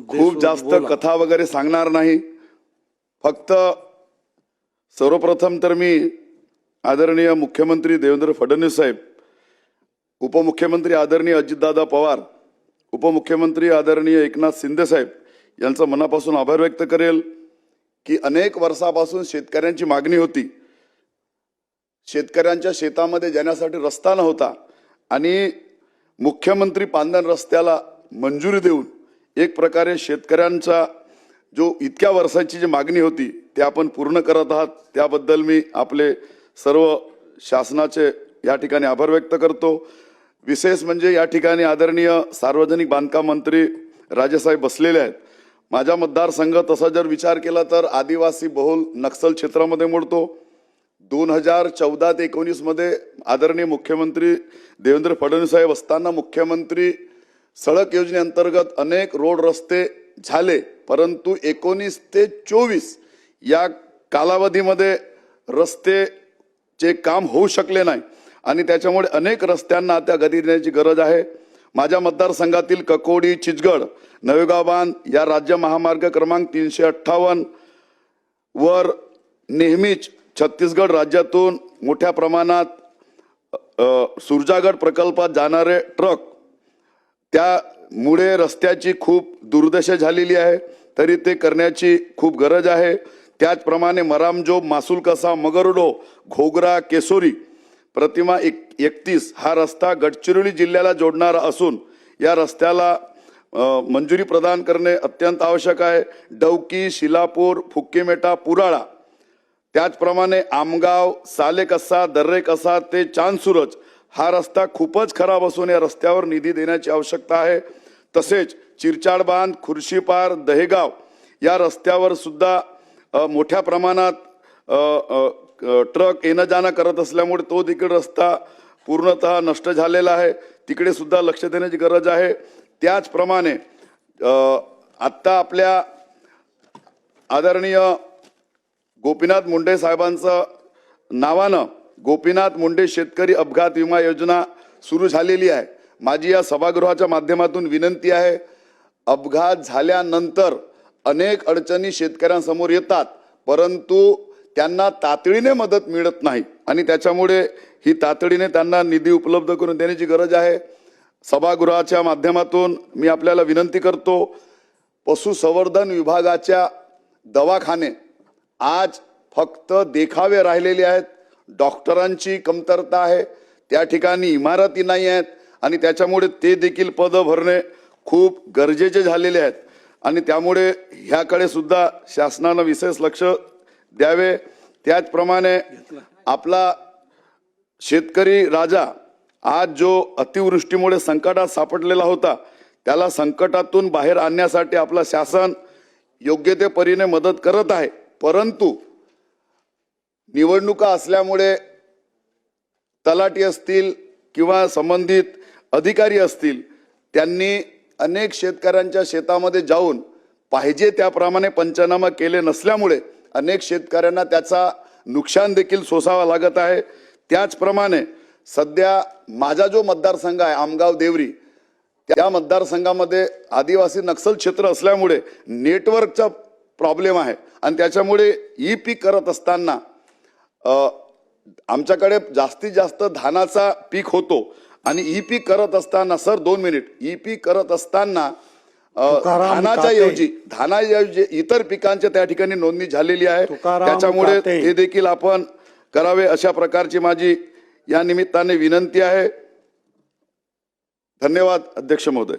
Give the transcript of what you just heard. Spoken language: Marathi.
खूप जास्त कथा वगैरे सांगणार नाही। फक्त सर्वप्रथम तर मी आदरणीय मुख्यमंत्री देवेंद्र फडणवीस साहेब, उपमुख्यमंत्री आदरणीय अजितदादा पवार, उपमुख्यमंत्री आदरणीय एकनाथ शिंदे साहेब यांचा मनापासून आभार व्यक्त करेल की अनेक वर्षापासून शेतकऱ्यांची मागणी होती। शेतकऱ्यांच्या शेतामध्ये जाण्यासाठी रस्ता नव्हता आणि मुख्यमंत्री पांदन रस्त्याला मंजुरी देऊन एक प्रकारे शेतकऱ्यांचा जो इतक्या वर्षाची जी मागणी होती ते आपण पूर्ण करत आहात, त्याबद्दल मी आपले सर्व शासनाचे या ठिकाणी आभार व्यक्त करतो। विशेष म्हणजे या ठिकाणी आदरणीय सार्वजनिक बांधकाम मंत्री राजेसाहेब बसलेले आहेत। माझा मतदारसंघ तसा जर विचार केला तर आदिवासी बहुल नक्सल क्षेत्रामध्ये मोडतो। 2014 ते 19 मध्ये आदरणीय मुख्यमंत्री देवेंद्र फडणवीस साहेब असताना मुख्यमंत्री सडक योजनेअंतर्गत अनेक रोड रस्ते झाले, परंतु 19 ते 24 या कालावधीमध्ये रस्तेचे काम होऊ शकले नाही आणि त्याच्यामुळे अनेक रस्त्यांना आता गती देण्याची गरज आहे। माझ्या मतदारसंघातील ककोडी, चिचगड, नवेगाव बांध या राज्य महामार्ग क्रमांक 358 वर नेहमीच छत्तीसगड राज्यातून मोठ्या प्रमाणात सुरजागड प्रकल्पात जाणारे ट्रक, त्यामुळे रस्त्याची खूप दुर्दशा झालेली आहे, तरी ते करण्याची खूप गरज आहे। त्याचप्रमाणे मरामजोब, मासुलकसा, मगरडो, घोगरा, केसोरी, प्रतिमा 31 हा रस्ता गडचिरोली जिल्ह्याला जोडणारा असून या रस्त्याला मंजुरी प्रदान करणे अत्यंत आवश्यक आहे। डवकी, शिलापूर, फुक्कीमेटा, पुराळा, त्याचप्रमाणे आमगाव, सालेकसा, दर्रेकसा ते चांदसूरज हा रस्ता खूपच खराब असून या रस्त्यावर निधी देण्याची आवश्यकता आहे। तसेच चिरचाड बांध, खुर्शीपार, दहेगाव या रस्त्यावर सुद्धा मोठ्या प्रमाणात ट्रक येणं जाणं करत असल्यामुळे तो देखील रस्ता पूर्णतः नष्ट झालेला आहे, तिकडे सुद्धा लक्ष देण्याची गरज आहे। त्याचप्रमाणे आत्ता आपल्या आदरणीय गोपीनाथ मुंडे साहेबांचं नावानं गोपीनाथ मुंडे शेतकरी अपघात विमा योजना सुरू झालेली आहे। माझी या सभागृहाच्या माध्यमातून विनंती आहे, अपघात झाल्यानंतर अनेक अडचणी शेतकऱ्यांसमोर येतात, परंतु त्यांना तातडीने मदत मिळत नाही आणि त्याच्यामुळे ही तातडीने त्यांना निधी उपलब्ध करून देण्याची गरज आहे। सभागृहाच्या माध्यमातून मी आपल्याला विनंती करतो, पशुसंवर्धन विभागाच्या दवाखाने आज फक्त देखावे राहिलेले आहेत, डॉक्टरांची कमतरता आहे, त्या ठिकाणी इमारती नाही आहेत आणि त्याच्यामुळे ते देखील पद भरणे खूप गरजेचे झालेले आहेत आणि त्यामुळे ह्याकडे सुद्धा शासनानं विशेष लक्ष द्यावे। त्याचप्रमाणे आपला शेतकरी राजा आज जो अतिवृष्टीमुळे संकटात सापडलेला होता, त्याला संकटातून बाहेर आणण्यासाठी आपला शासन योग्य ते परीने मदत करत आहे, परंतु निवडणुका असल्यामुळे तलाठी असतील किंवा संबंधित अधिकारी असतील, त्यांनी अनेक शेतकऱ्यांच्या शेतामध्ये जाऊन पाहिजे त्याप्रमाणे पंचनामा केले नसल्यामुळे अनेक शेतकऱ्यांना त्याचा नुकसान देखील सोसावा लागत आहे। त्याचप्रमाणे सध्या माझा जो मतदारसंघ आहे आमगाव देवरी, त्या मतदारसंघामध्ये आदिवासी नक्षल क्षेत्र असल्यामुळे नेटवर्कचा प्रॉब्लेम आहे आणि त्याच्यामुळे ई पीक करत असताना आमच्याकडे जास्तीत जास्त धानाचा पीक होतो आणि ई पीक करत असताना सर 2 मिनिट, ई पीक करत असताना धानाऐवजी इतर पिकांच्या त्या ठिकाणी नोंदणी झालेली आहे, त्याच्यामुळे हे देखील आपण करावे अशा प्रकारची माझी या निमित्ताने विनंती आहे। धन्यवाद अध्यक्ष महोदय।